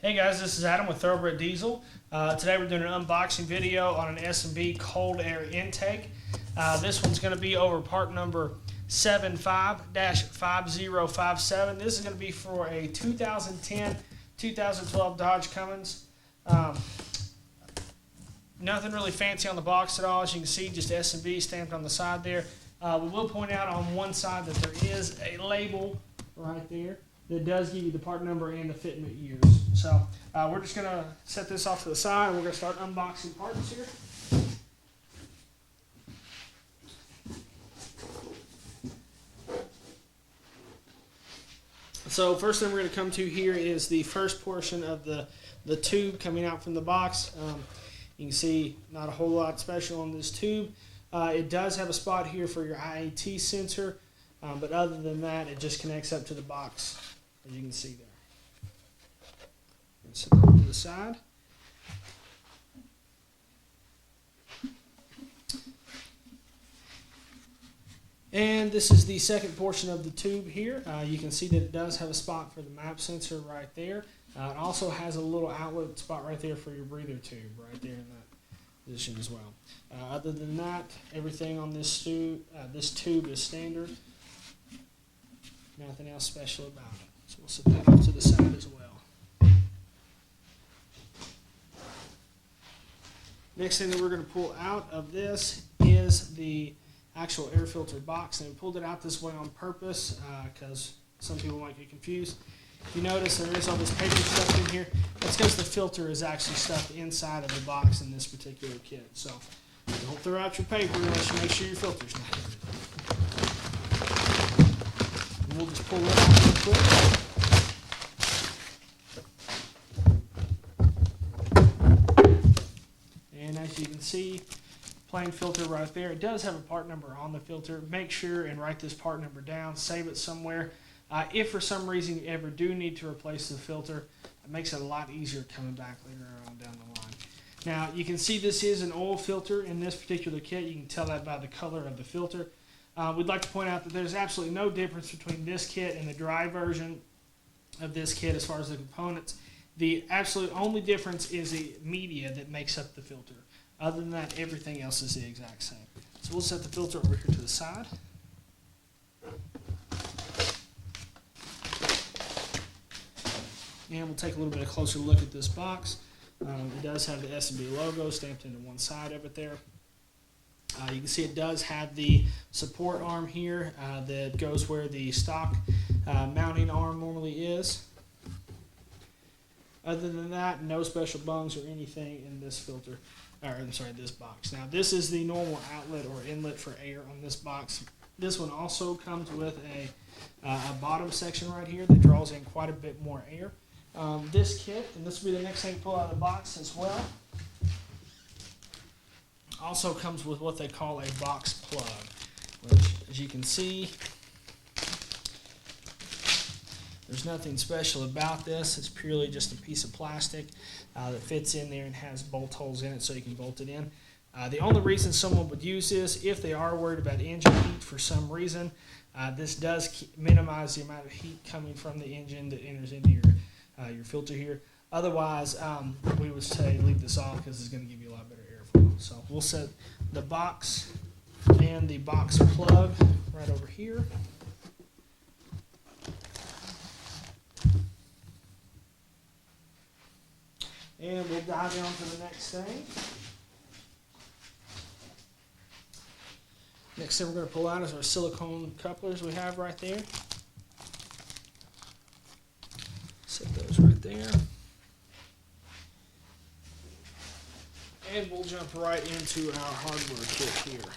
Hey guys, this is Adam with Thoroughbred Diesel. Today we're doing an unboxing video on an S&B cold air intake. This one's going to be over part number 75-5057. This is going to be for a 2010-2012 Dodge Cummins. Nothing really fancy on the box at all. As you can see, just S&B stamped on the side there. We will point out on one side that there is a label right there that does give you the part number and the fitment years. So we're just going to set this off to the side and we're going to start unboxing parts here. So first thing we're going to come to here is the first portion of the tube coming out from the box. You can see not a whole lot special on this tube. It does have a spot here for your IAT sensor, but other than that, it just connects up to the box, as you can see there. Set that to the side. And this is the second portion of the tube here. You can see that it does have a spot for the map sensor right there. It also has a little outlet spot right there for your breather tube right there in that position as well. Other than that, everything on this tube is standard. Nothing else special about it. So we'll set that off to the side as well. Next thing that we're going to pull out of this is the actual air filter box. And we pulled it out this way on purpose because some people might get confused. If you notice there is all this paper stuff in here, that's because the filter is actually stuffed inside of the box in this particular kit. So don't throw out your paper unless you make sure your filter's not in it. And we'll just pull it out real quick. And as you can see, plain filter right there. It does have a part number on the filter. Make sure and write this part number down. Save it somewhere. If for some reason you ever do need to replace the filter, it makes it a lot easier coming back later on down the line. Now you can see this is an oil filter in this particular kit. You can tell that by the color of the filter. We'd like to point out that there's absolutely no difference between this kit and the dry version of this kit as far as the components. The absolute only difference is the media that makes up the filter. Other than that, everything else is the exact same. So we'll set the filter over here to the side. And we'll take a little bit of a closer look at this box. It does have the S&B logo stamped into one side of it there. You can see it does have the support arm here that goes where the stock mounting arm normally is. Other than that, no special bungs or anything in this filter, this box. Now this is the normal outlet or inlet for air on this box. This one also comes with a bottom section right here that draws in quite a bit more air. This kit, and this will be the next thing to pull out of the box as well, also comes with what they call a box plug, which, as you can see, there's nothing special about this. It's purely just a piece of plastic that fits in there and has bolt holes in it so you can bolt it in. The only reason someone would use this, if they are worried about engine heat for some reason, this does minimize the amount of heat coming from the engine that enters into your filter here. Otherwise, we would say leave this off because it's going to give you a lot better airflow. So we'll set the box and the box plug right over here. And we'll dive on to the next thing. Next thing we're going to pull out is our silicone couplers we have right there. Set those right there. And we'll jump right into our hardware kit here.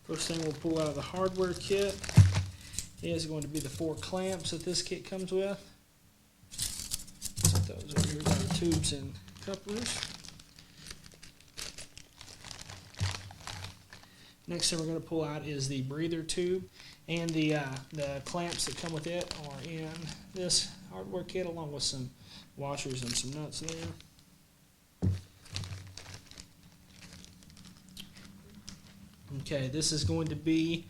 First thing we'll pull out of the hardware kit is going to be the 4 clamps that this kit comes with. Set those over here by the tubes and couplers. Next thing we're going to pull out is the breather tube, and the clamps that come with it are in this hardware kit along with some washers and some nuts there. Okay, this is going to be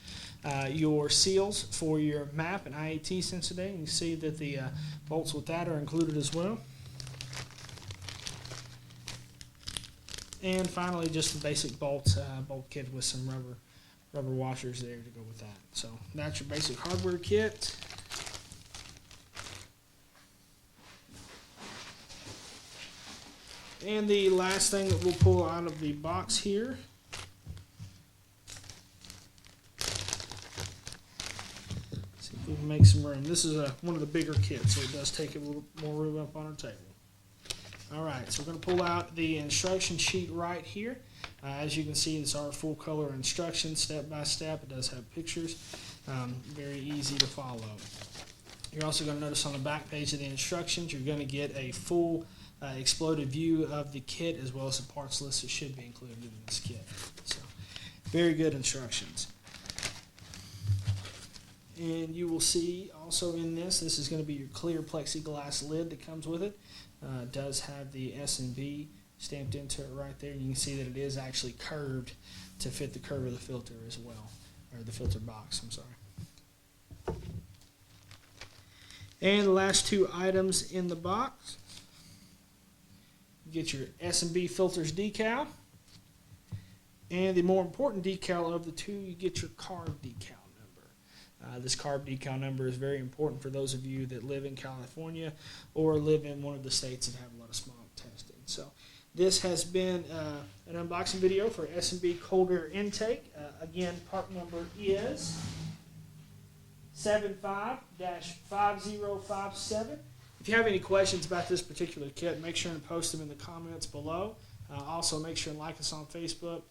your seals for your MAP and IAT sensor day. You can see that the bolts with that are included as well. And finally, just the basic bolt kit with some rubber washers there to go with that. So that's your basic hardware kit. And the last thing that we'll pull out of the box here see if we can make some room. This is one of the bigger kits, so it does take a little more room up on our table. Alright, so we're going to pull out the instruction sheet right here. As you can see, it's our full color instructions step by step. It does have pictures. Very easy to follow. You're also going to notice on the back page of the instructions, you're going to get a full exploded view of the kit as well as the parts list that should be included in this kit. So, very good instructions. And you will see also in this is going to be your clear plexiglass lid that comes with it. It does have the S&B stamped into it right there. You can see that it is actually curved to fit the curve of the filter as well, or the filter box, I'm sorry. And the last two items in the box, you get your S&B filters decal, and the more important decal of the two, you get your carb decal. This carb decal number is very important for those of you that live in California or live in one of the states that have a lot of smog testing. So this has been an unboxing video for S&B cold air intake. Again, part number is 75-5057. If you have any questions about this particular kit, make sure and post them in the comments below. Also, make sure and like us on Facebook,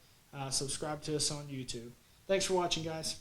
subscribe to us on YouTube. Thanks for watching, guys.